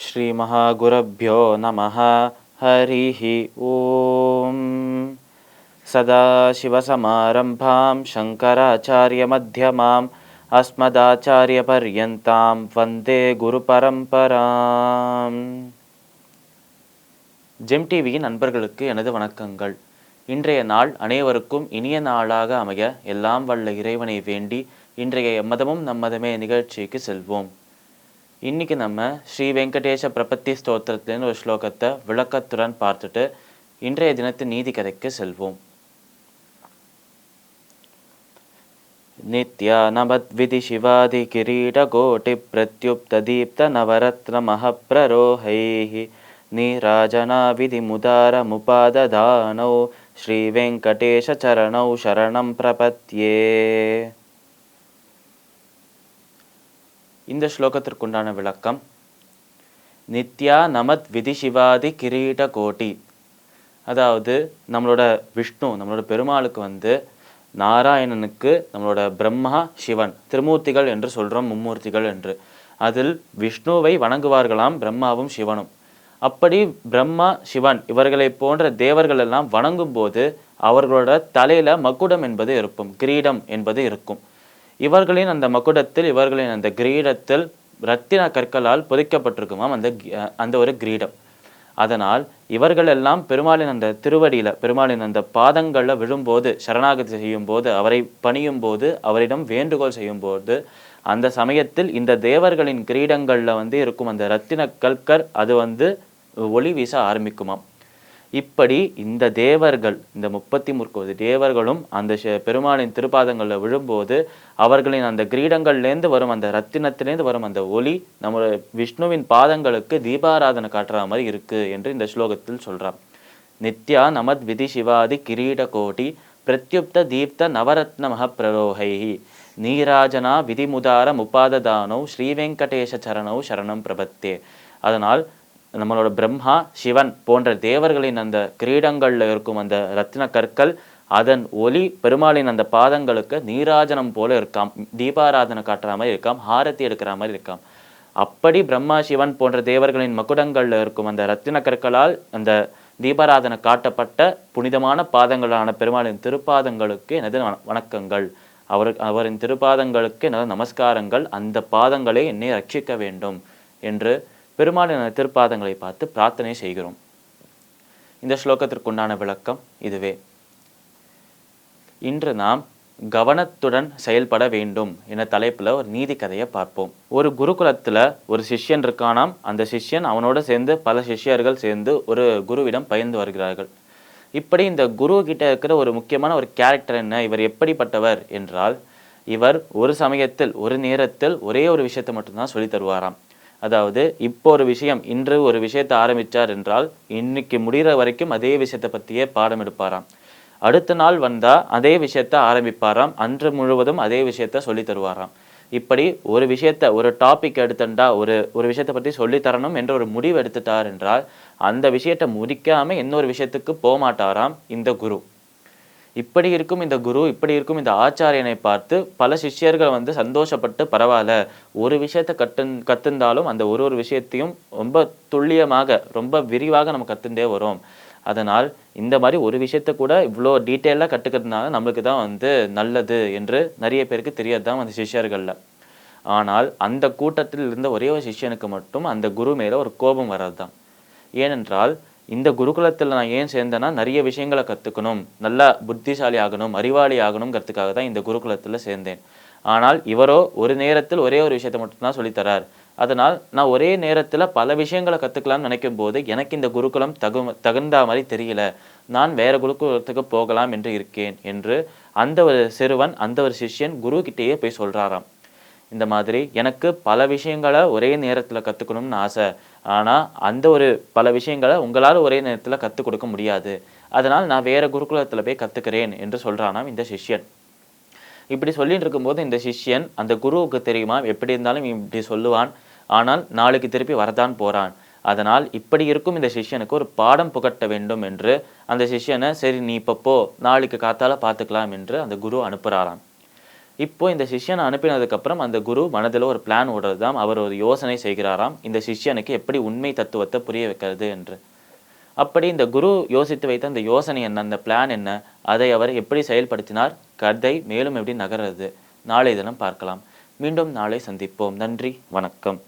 ஸ்ரீ மகாகுருப்யோ நமः. ஹரிः ஓம். சதாசிவசமாரம்பாம் சங்கராச்சார்யமத்யமாம் அஸ்மதாச்சாரியபர்யந்தாம் வந்தே குரு பரம்பராம். ஜெம் டிவியின் நண்பர்களுக்கு எனது வணக்கங்கள். இன்றைய நாள் அனைவருக்கும் இனிய நாளாக அமைய எல்லாம் வல்ல இறைவனை வேண்டி இன்றைய எம்மதமும் நம்மதமே நிகழ்ச்சிக்கு செல்வோம். இன்னைக்கு நம்ம ஸ்ரீ வெங்கடேஷ பிரபத்தி ஸ்தோத்திரத்திலிருந்து ஒரு ஸ்லோகத்தை விளக்கத்துடன் பார்த்துட்டு இன்றைய தினத்து நீதி கதைக்கு செல்வோம். நித்யானமத்விதி சிவாதி கிரீட கோட்டி பிரத்யுப்த தீப்த நவரத்ன மஹப்ரரோஹைஹி நீராஜனா விதி முதார முபாததானௌ ஸ்ரீ வெங்கடேஷ சரணௌ சரணம் பிரபத்யே. இந்த ஸ்லோகத்திற்குண்டான விளக்கம்: நித்யா நமத் விதி சிவாதி கிரீட கோட்டி. அதாவது நம்மளோட விஷ்ணு, நம்மளோட பெருமாளுக்கு நாராயணனுக்கு நம்மளோட பிரம்மா சிவன் திருமூர்த்திகள் என்று சொல்கிறோம், மும்மூர்த்திகள் என்று. அதில் விஷ்ணுவை வணங்குவார்களாம் பிரம்மாவும் சிவனும். அப்படி பிரம்மா சிவன் இவர்களை போன்ற தேவர்கள் எல்லாம் வணங்கும் போது அவர்களோட தலையில மகுடம் என்பது இருக்கும், கிரீடம் என்பது இருக்கும். இவர்களின் அந்த மகுடத்தில், இவர்களின் அந்த கிரீடத்தில் இரத்தின கற்களால் பொதிக்கப்பட்டிருக்குமாம் அந்த ஒரு கிரீடம். அதனால் இவர்கள் எல்லாம் பெருமாளின் அந்த திருவடியில, பெருமாளின் அந்த பாதங்களில் விழும்போது, சரணாகதி செய்யும் போது, அவரை பணியும் போது, அவரிடம் வேண்டுகோள் செய்யும் போது, அந்த சமயத்தில் இந்த தேவர்களின் கிரீடங்கள்ல இருக்கும் அந்த இரத்தின கற்கள் அது ஒளி வீச ஆரம்பிக்குமாம். இப்படி இந்த தேவர்கள், இந்த 33 தேவர்களும் அந்த பெருமாளின் திருப்பாதங்களில் விழும்போது அவர்களின் அந்த கிரீடங்கள்லேருந்து வரும் அந்த ரத்தினத்திலேருந்து வரும் அந்த ஒளி நம்ம விஷ்ணுவின் பாதங்களுக்கு தீபாராதனை காட்டுற மாதிரி இருக்கு என்று இந்த ஸ்லோகத்தில் சொல்றார். நித்யா நமத் விதி சிவாதி கிரீட கோட்டி பிரத்யுப்த தீப்த நவரத்ன மஹப்ரரோஹைஹி நீராஜனா விதிமுதார முபாததானோ ஸ்ரீ வெங்கடேஷ சரணௌ சரணம் பிரபத்தே. அதனால் நம்மளோட பிரம்மா சிவன் போன்ற தேவர்களின் அந்த கிரீடங்கள்ல இருக்கும் அந்த ரத்தின கற்கள், அதன் ஒளி பெருமாளின் அந்த பாதங்களுக்கு நீராஜனம் போல இருக்காம், தீபாராதனை காட்டுற மாதிரி இருக்காம், ஹாரத்தி எடுக்கிற மாதிரி இருக்காம். அப்படி பிரம்மா சிவன் போன்ற தேவர்களின் மகுடங்கள்ல இருக்கும் அந்த ரத்தின கற்களால் அந்த தீபாராதனை காட்டப்பட்ட புனிதமான பாதங்களான பெருமாளின் திருப்பாதங்களுக்கு எனது வணக்கங்கள், அவரின் திருப்பாதங்களுக்கு எனது நமஸ்காரங்கள், அந்த பாதங்களே என்னை ரட்சிக்க வேண்டும் என்று பெருமாளின் திருப்பாதங்களை பார்த்து பிரார்த்தனை செய்கிறோம். இந்த ஸ்லோகத்திற்குண்டான விளக்கம் இதுவே. இன்று நாம் கவனத்துடன் செயல்பட வேண்டும் என தலைப்புல ஒரு நீதி கதையை பார்ப்போம். ஒரு குருகுலத்துல ஒரு சிஷ்யன் இருக்கானாம். அந்த சிஷ்யன் அவனோட சேர்ந்து பல சிஷ்யர்கள் சேர்ந்து ஒரு குருவிடம் பயின்று வருகிறார்கள். இப்படி இந்த குரு கிட்ட இருக்கிற ஒரு முக்கியமான ஒரு கேரக்டர் என்ன, இவர் எப்படிப்பட்டவர் என்றால், இவர் ஒரு சமயத்தில் ஒரு நேரத்தில் ஒரே ஒரு விஷயத்தை மட்டும்தான் சொல்லி தருவாராம். அதாவது இப்போ ஒரு விஷயம், இன்று ஒரு விஷயத்தை ஆரம்பித்தார் என்றால் இன்னைக்கு முடிகிற வரைக்கும் அதே விஷயத்தை பற்றியே பாடம் எடுப்பாராம். அடுத்த நாள் வந்தால் அதே விஷயத்தை ஆரம்பிப்பாராம், அன்று முழுவதும் அதே விஷயத்த சொல்லி தருவாராம். இப்படி ஒரு விஷயத்த, ஒரு டாபிக் எடுத்துட்டா ஒரு விஷயத்தை பற்றி சொல்லித்தரணும் என்ற ஒரு முடிவு எடுத்துட்டார் என்றால் அந்த விஷயத்தை முடிக்காமல் இன்னொரு விஷயத்துக்கு போக மாட்டாராம் இந்த குரு. இப்படி இருக்கும் இந்த குரு, இப்படி இருக்கும் இந்த ஆச்சாரியனை பார்த்து பல சிஷ்யர்கள் சந்தோஷப்பட்டு, பரவாயில்ல ஒரு விஷயத்தை கத்துந்தாலும் அந்த ஒரு விஷயத்தையும் ரொம்ப துல்லியமாக ரொம்ப விரிவாக நம்ம கத்துண்டே வரும். அதனால் இந்த மாதிரி ஒரு விஷயத்த கூட இவ்வளோ டீட்டெயிலாக கற்றுக்கிறதுனால நம்மளுக்கு தான் நல்லது என்று நிறைய பேருக்கு தெரியாது தான் அந்த சிஷ்யர்களில். ஆனால் அந்த கூட்டத்தில் இருந்த ஒரே ஒரு சிஷ்யனுக்கு மட்டும் அந்த குரு மேலே ஒரு கோபம் வராது தான். ஏனென்றால் இந்த குருகுலத்தில் நான் ஏன் சேர்ந்தேன்னா நிறைய விஷயங்களை கற்றுக்கணும், நல்லா புத்திசாலி ஆகணும், அறிவாளி ஆகணுங்கிறதுக்காக தான் இந்த குருகுலத்தில் சேர்ந்தேன். ஆனால் இவரோ ஒரு நேரத்தில் ஒரே ஒரு விஷயத்தை மட்டும்தான் சொல்லித்தரார். அதனால் நான் ஒரே நேரத்தில் பல விஷயங்களை கற்றுக்கலாம்னு நினைக்கும் போது எனக்கு இந்த குருகுலம் தகுந்த மாதிரி தெரியல, நான் வேற குருகுலத்துக்கு போகலாம் என்று இருக்கேன் என்று அந்த ஒரு சிறுவன், அந்த ஒரு சிஷ்யன் குரு கிட்டேயே போய் சொல்கிறாராம். இந்த மாதிரி எனக்கு பல விஷயங்களை ஒரே நேரத்தில் கற்றுக்கணும்னு ஆசை, ஆனால் அந்த ஒரு பல விஷயங்களை உங்களால் ஒரே நேரத்தில் கற்றுக் கொடுக்க முடியாது, அதனால் நான் வேற குருகுலத்தில் போய் கற்றுக்கிறேன் என்று சொல்கிறானாம் இந்த சிஷ்யன். இப்படி சொல்லிட்டு இருக்கும்போது இந்த சிஷ்யன் அந்த குருவுக்கு தெரியுமா, எப்படி இருந்தாலும் இப்படி சொல்லுவான், ஆனால் நாளைக்கு திருப்பி வரதான் போகிறான். அதனால் இப்படி இருக்கும் இந்த சிஷ்யனுக்கு ஒரு பாடம் புகட்ட வேண்டும் என்று அந்த சிஷ்யனை, சரி நீ இப்போ போ, நாளைக்கு காத்தால பார்த்துக்கலாம் என்று அந்த குரு அனுப்புகிறாராம். இப்போ இந்த சிஷ்யனை அனுப்பினதுக்கப்புறம் அந்த குரு மனதில் ஒரு பிளான் ஓடுறதாம். அவர் ஒரு யோசனை செய்கிறாராம், இந்த சிஷ்யனுக்கு எப்படி உண்மை தத்துவத்தை புரிய வைக்கிறது என்று. அப்படி இந்த குரு யோசித்து வைத்த அந்த யோசனை என்ன, அந்த பிளான் என்ன, அதை அவர் எப்படி செயல்படுத்தினார், கதை மேலும் எப்படி நகர்றது, நாளை தினம் பார்க்கலாம். மீண்டும் நாளை சந்திப்போம். நன்றி, வணக்கம்.